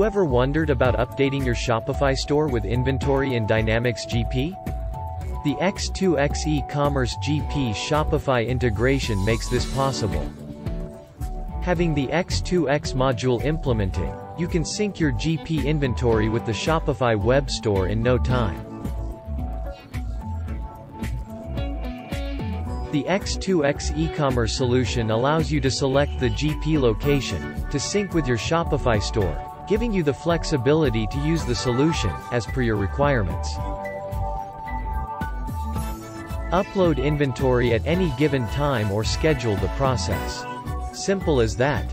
ever wondered about updating your Shopify store with inventory in Dynamics GP? The x2x eCommerce GP Shopify Integration makes this possible. Having the x2x module implemented, you can sync your GP inventory with the Shopify web store in no time. The x2x eCommerce solution allows you to select the GP location to sync with your Shopify store, giving you the flexibility to use the solution as per your requirements. Upload inventory at any given time or schedule the process. Simple as that.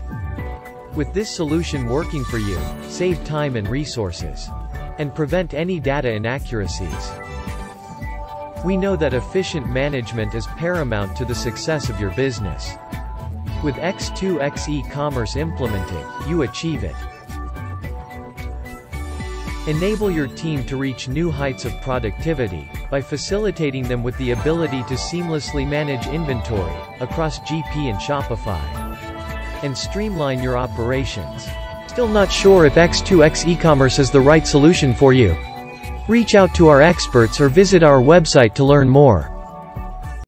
With this solution working for you, save time and resources, and prevent any data inaccuracies. We know that efficient management is paramount to the success of your business. With x2x eCommerce implemented, you achieve it. Enable your team to reach new heights of productivity by facilitating them with the ability to seamlessly manage inventory across GP and Shopify, and streamline your operations. Still not sure if x2x eCommerce is the right solution for you? Reach out to our experts or visit our website to learn more.